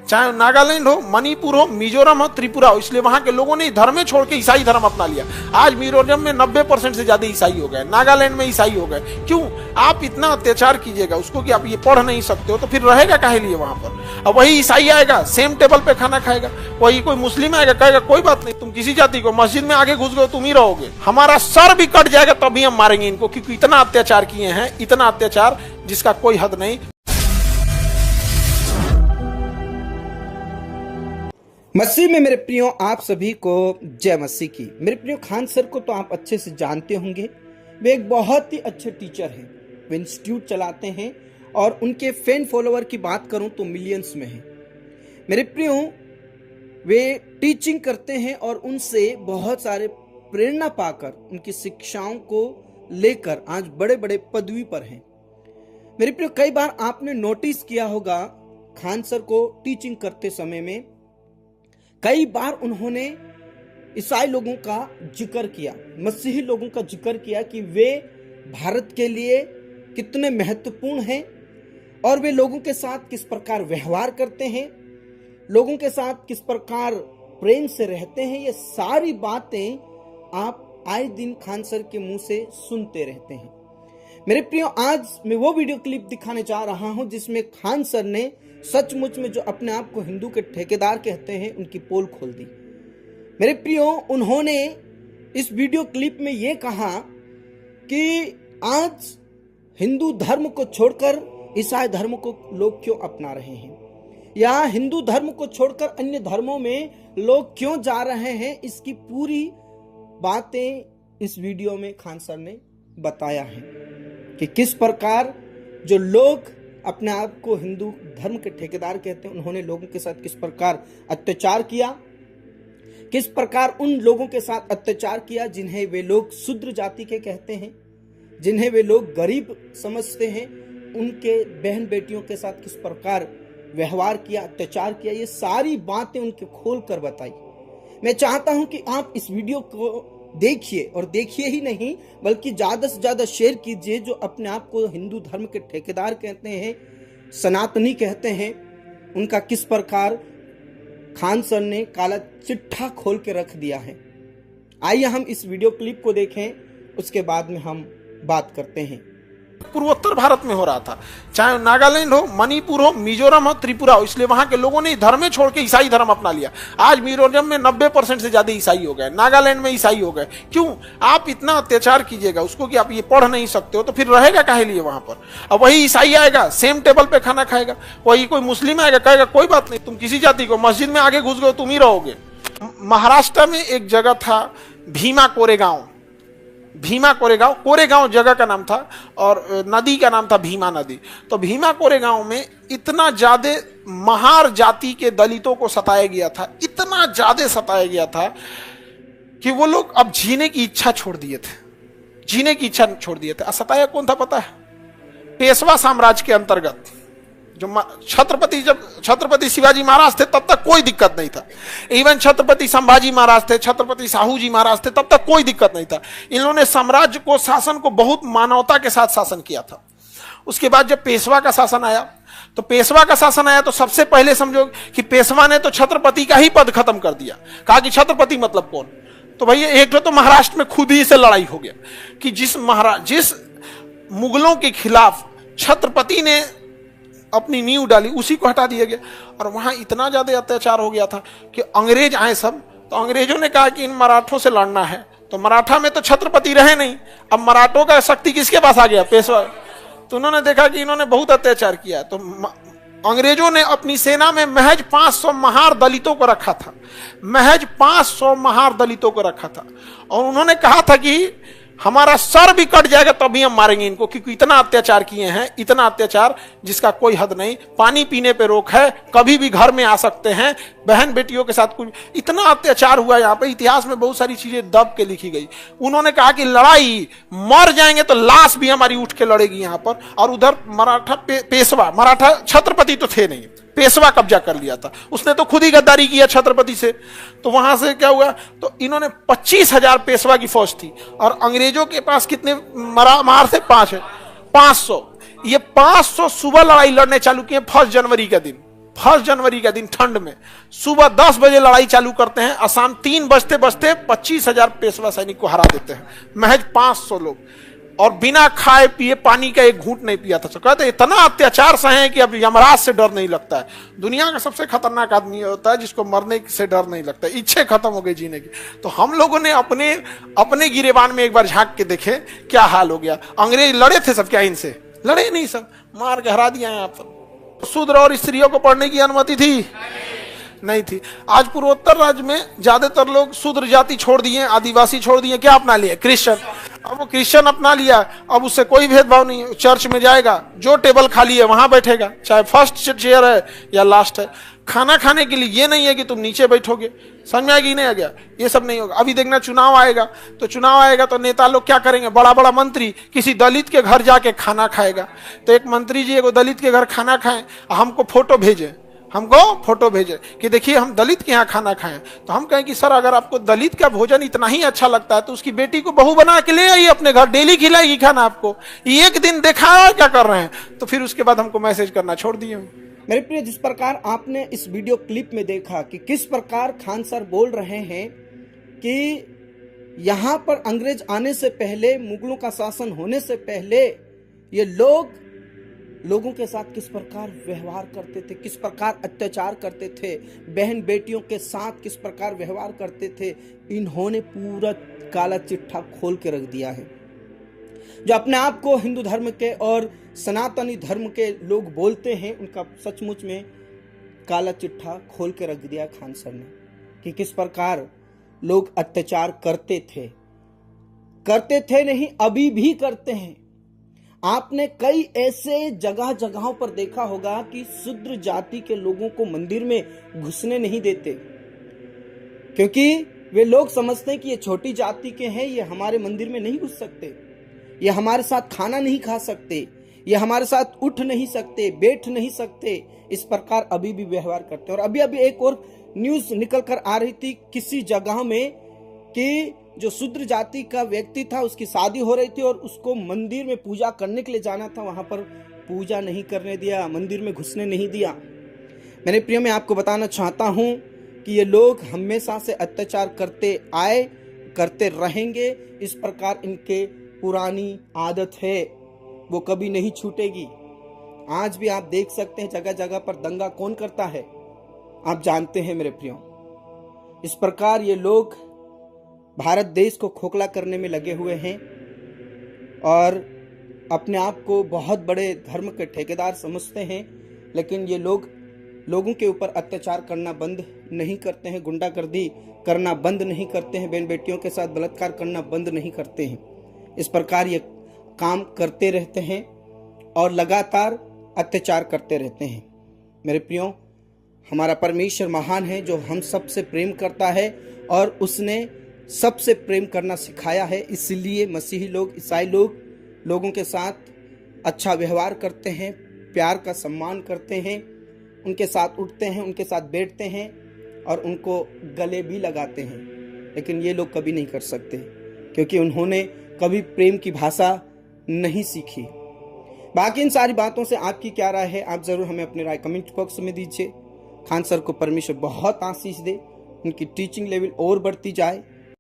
चाहे नागालैंड हो, मणिपुर हो, मिजोरम हो, त्रिपुरा हो, इसलिए वहां के लोगों ने धर्म छोड़ के ईसाई धर्म अपना लिया। आज मिजोरम में 90% से ज्यादा ईसाई हो गए, नागालैंड में ईसाई हो गए। क्यों? आप इतना अत्याचार कीजिएगा उसको कि आप ये पढ़ नहीं सकते हो, तो फिर रहेगा काहे लिए वहां पर? अब वही ईसाई आएगा, सेम टेबल पे खाना खाएगा, वही कोई मुस्लिम आएगा, कहेगा कोई बात नहीं, तुम किसी जाति को, मस्जिद में आगे घुस गए तुम ही रहोगे, हमारा सर भी कट जाएगा तभी हम मारेंगे इनको, क्योंकि इतना अत्याचार किए हैं, इतना अत्याचार जिसका कोई हद नहीं। मसीह में मेरे प्रियो, आप सभी को जय मसीह की। मेरे प्रियो, खान सर को तो आप अच्छे से जानते होंगे। वे एक बहुत ही अच्छे टीचर हैं। वे इंस्टीट्यूट चलाते हैं और उनके फैन फॉलोअर की बात करूं तो मिलियंस में हैं। मेरे प्रियो, वे टीचिंग करते हैं और उनसे बहुत सारे प्रेरणा पाकर उनकी शिक्षाओं को लेकर आज बड़े बड़े पदवी पर हैं। मेरे प्रियो, कई बार आपने नोटिस किया होगा खान सर को टीचिंग करते समय में कई बार उन्होंने ईसाई लोगों का जिक्र किया, मसीही लोगों का जिक्र किया कि वे भारत के लिए कितने महत्वपूर्ण हैं और वे लोगों के साथ किस प्रकार व्यवहार करते हैं, लोगों के साथ किस प्रकार प्रेम से रहते हैं। ये सारी बातें आप आए दिन खान सर के मुंह से सुनते रहते हैं। मेरे प्रियो, आज मैं वो वीडियो क्लिप दिखाने जा रहा हूं जिसमें खान सर ने सचमुच में जो अपने आप को हिंदू के ठेकेदार कहते हैं उनकी पोल खोल दी। मेरे प्रियो, उन्होंने इस वीडियो क्लिप में यह कहा कि आज हिंदू धर्म को छोड़कर ईसाई धर्म को लोग क्यों अपना रहे हैं, या हिंदू धर्म को छोड़कर अन्य धर्मों में लोग क्यों जा रहे हैं। इसकी पूरी बातें इस वीडियो में खान सर ने बताया है कि किस प्रकार जो लोग अपने आप को हिंदू धर्म के ठेकेदार कहते हैं, उन्होंने लोगों के साथ किस प्रकार अत्याचार किया, किस प्रकार उन लोगों के साथ अत्याचार किया जिन्हें वे लोग शूद्र जाति के कहते हैं, जिन्हें वे लोग गरीब समझते हैं, उनके बहन बेटियों के साथ किस प्रकार व्यवहार किया, अत्याचार किया। ये सारी बातें उनके खोल कर बताई। मैं चाहता हूं कि आप इस वीडियो को देखिए, और देखिए ही नहीं बल्कि ज्यादा से ज्यादा शेयर कीजिए। जो अपने आप को हिंदू धर्म के ठेकेदार कहते हैं, सनातनी कहते हैं, उनका किस प्रकार खान सर ने काला चिट्ठा खोल के रख दिया है। आइए हम इस वीडियो क्लिप को देखें, उसके बाद में हम बात करते हैं। पूर्वोत्तर भारत में हो रहा था, चाहे नागालैंड हो, मणिपुर हो, मिजोरम हो, त्रिपुरा हो, इसलिए वहां के लोगों ने धर्म छोड़ के ईसाई धर्म अपना लिया। आज मिजोरम में 90% से ज्यादा ईसाई हो गए, नागालैंड में ईसाई हो गए। क्यों? आप इतना अत्याचार कीजिएगा उसको कि आप ये पढ़ नहीं सकते हो, तो फिर रहेगा काहे लिए वहां पर? अब वही ईसाई आएगा, सेम टेबल पे खाना खाएगा, वही कोई मुस्लिम आएगा, कहेगा कोई बात नहीं, तुम किसी जाति को, मस्जिद में आगे घुस गए तुम ही रहोगे। महाराष्ट्र में एक जगह था भीमा कोरेगांव, भीमा कोरेगांव, कोरेगांव जगह का नाम था और नदी का नाम था भीमा नदी। तो भीमा कोरेगांव में इतना ज्यादा महार जाति के दलितों को सताया गया था, इतना ज्यादा सताया गया था कि वो लोग अब जीने की इच्छा छोड़ दिए थे, जीने की इच्छा छोड़ दिए थे। सताया कौन था पता है? पेशवा साम्राज्य के अंतर्गत जो जब छत्रपति शिवाजी महाराज थे तब तक कोई दिक्कत नहीं था, इवन छत्रपति संभाजी महाराज थे, छत्रपति साहू जी महाराज थे, तब तक कोई दिक्कत नहीं था। इन्होंने साम्राज्य को, शासन को बहुत मानवता के साथ शासन किया था। उसके बाद जब पेशवा का शासन आया, तो सबसे पहले समझो कि पेशवा ने तो छत्रपति का ही पद खत्म कर दिया। कहा कि छत्रपति मतलब कौन? तो भैया एक तो महाराष्ट्र में खुद ही से लड़ाई हो गया कि जिस मुगलों के खिलाफ छत्रपति ने अपनी नींव डाली उसी को हटा दिया गया। और वहां इतना ज्यादा अत्याचार हो गया था कि अंग्रेज आए सब, तो अंग्रेजों ने कहा कि इन मराठों से लड़ना है। तो मराठा में तो छत्रपति रहे नहीं, अब मराठों का शक्ति किसके पास आ गया? पेशवा। तो उन्होंने देखा कि इन्होंने बहुत अत्याचार किया, तो अंग्रेजों ने अपनी सेना में महज 500 महार दलितों को रखा था, महज 500 महार दलितों को रखा था। और उन्होंने कहा था कि हमारा सर भी कट जाएगा तभी हम मारेंगे इनको, क्योंकि इतना अत्याचार किए हैं, इतना अत्याचार जिसका कोई हद नहीं। पानी पीने पे रोक है, कभी भी घर में आ सकते हैं, बहन बेटियों के साथ कुछ, इतना अत्याचार हुआ यहाँ पे। इतिहास में बहुत सारी चीजें दब के लिखी गई। उन्होंने कहा कि लड़ाई, मर जाएंगे तो लाश भी हमारी उठ के लड़ेगी यहाँ पर। और उधर मराठा पेशवा, मराठा छत्रपति तो थे नहीं, पेशवा कब्जा कर लिया था, उसने तो खुद ही गद्दारी किया छत्रपति से। तो वहां से क्या हुआ? तो इन्होंने 25,000 पेशवा की फौज थी और अंग्रेजों के पास कितने मार थे? 500। ये 500 सुबह लड़ाई लड़ने चालू किए 1 जनवरी का दिन। 1 जनवरी के दिन ठंड में सुबह 10 बजे लड़ाई चालू करते हैं और शाम 3 बजते बजते 25,000 पेशवा सैनिक को हरा देते हैं, महज 500 लोग, और बिना खाए पिए पानी का एक घूंट नहीं पिया था। तो कहते इतना अत्याचार सहे हैं कि अब यमराज से डर नहीं लगता है। दुनिया का सबसे खतरनाक आदमी होता है जिसको मरने से डर नहीं लगता, इच्छे खत्म हो गई जीने की। तो हम लोगों ने अपने गिरेबान में एक बार झांक के देखे क्या हाल हो गया। अंग्रेज लड़े थे सब क्या इनसे? लड़े नहीं, सब मार के हरा दिया है। आप सब शूद्र और स्त्रियों को पढ़ने की अनुमति थी? नहीं थी। आज पूर्वोत्तर राज्य में ज्यादातर लोग शूद्र जाति छोड़ दिए, आदिवासी छोड़ दिए, क्या अपना लिए? क्रिश्चियन। अब वो क्रिश्चियन अपना लिया, अब उससे कोई भेदभाव नहीं है। चर्च में जाएगा, जो टेबल खाली है वहां बैठेगा, चाहे फर्स्ट चेयर है या लास्ट है। खाना खाने के लिए ये नहीं है कि तुम नीचे बैठोगे। समझ में आ गया नहीं आ गया? ये सब नहीं होगा। अभी देखना चुनाव आएगा, तो चुनाव आएगा तो नेता लोग क्या करेंगे? बड़ा बड़ा मंत्री किसी दलित के घर जाके खाना खाएगा। तो एक मंत्री जी एगो दलित के घर खाना खाएं, हमको फोटो भेजे कि देखिए हम दलित के यहाँ खाना खाएं। तो हम कहें कि सर अगर आपको दलित का भोजन इतना ही अच्छा लगता है तो उसकी बेटी को बहू बना के ले आइए अपने घर, डेली खिलाएगी खाना आपको। एक दिन देखा क्या कर रहे हैं, तो फिर उसके बाद हमको मैसेज करना छोड़ दिए। मेरे प्रिय, जिस प्रकार आपने इस वीडियो क्लिप में देखा कि किस प्रकार खान सर बोल रहे हैं कि यहाँ पर अंग्रेज आने से पहले, मुगलों का शासन होने से पहले ये लोगों के साथ किस प्रकार व्यवहार करते थे, किस प्रकार अत्याचार करते थे, बहन बेटियों के साथ किस प्रकार व्यवहार करते थे, इन्होंने पूरा काला चिट्ठा खोल के रख दिया है। जो अपने आप को हिंदू धर्म के और सनातनी धर्म के लोग बोलते हैं, उनका सचमुच में काला चिट्ठा खोल के रख दिया खान सर ने कि किस प्रकार लोग अत्याचार करते थे नहीं, अभी भी करते हैं। आपने कई ऐसे जगहों पर देखा होगा कि शूद्र जाति के लोगों को मंदिर में घुसने नहीं देते, क्योंकि वे लोग समझते हैं कि ये छोटी जाति के हैं, ये हमारे मंदिर में नहीं घुस सकते, ये हमारे साथ खाना नहीं खा सकते, ये हमारे साथ उठ नहीं सकते, बैठ नहीं सकते। इस प्रकार अभी भी व्यवहार करते हैं। और अभी एक और न्यूज निकल कर आ रही थी किसी जगह में कि जो शूद्र जाति का व्यक्ति था, उसकी शादी हो रही थी और उसको मंदिर में पूजा करने के लिए जाना था, वहां पर पूजा नहीं करने दिया, मंदिर में घुसने नहीं दिया। मेरे प्रिय, मैं आपको बताना चाहता हूं कि ये लोग हमेशा से अत्याचार करते आए, करते रहेंगे। इस प्रकार इनके पुरानी आदत है, वो कभी नहीं छूटेगी। आज भी आप देख सकते हैं जगह जगह पर दंगा कौन करता है, आप जानते हैं मेरे प्रियो। इस प्रकार ये लोग भारत देश को खोखला करने में लगे हुए हैं और अपने आप को बहुत बड़े धर्म के ठेकेदार समझते हैं, लेकिन ये लोगों के ऊपर अत्याचार करना बंद नहीं करते हैं, गुंडागर्दी करना बंद नहीं करते हैं, बहन बेटियों के साथ बलात्कार करना बंद नहीं करते हैं। इस प्रकार ये काम करते रहते हैं और लगातार अत्याचार करते रहते हैं। मेरे प्रियो, हमारा परमेश्वर महान है जो हम सबसे प्रेम करता है और उसने सबसे प्रेम करना सिखाया है। इसलिए मसीही लोग, ईसाई लोग लोगों के साथ अच्छा व्यवहार करते हैं, प्यार का सम्मान करते हैं, उनके साथ उठते हैं, उनके साथ बैठते हैं और उनको गले भी लगाते हैं। लेकिन ये लोग कभी नहीं कर सकते, क्योंकि उन्होंने कभी प्रेम की भाषा नहीं सीखी। बाकी इन सारी बातों से आपकी क्या राय है, आप जरूर हमें अपनी राय कमेंट बॉक्स में दीजिए। खान सर को परमेश्वर बहुत आशीष दे, उनकी टीचिंग लेवल और बढ़ती जाए।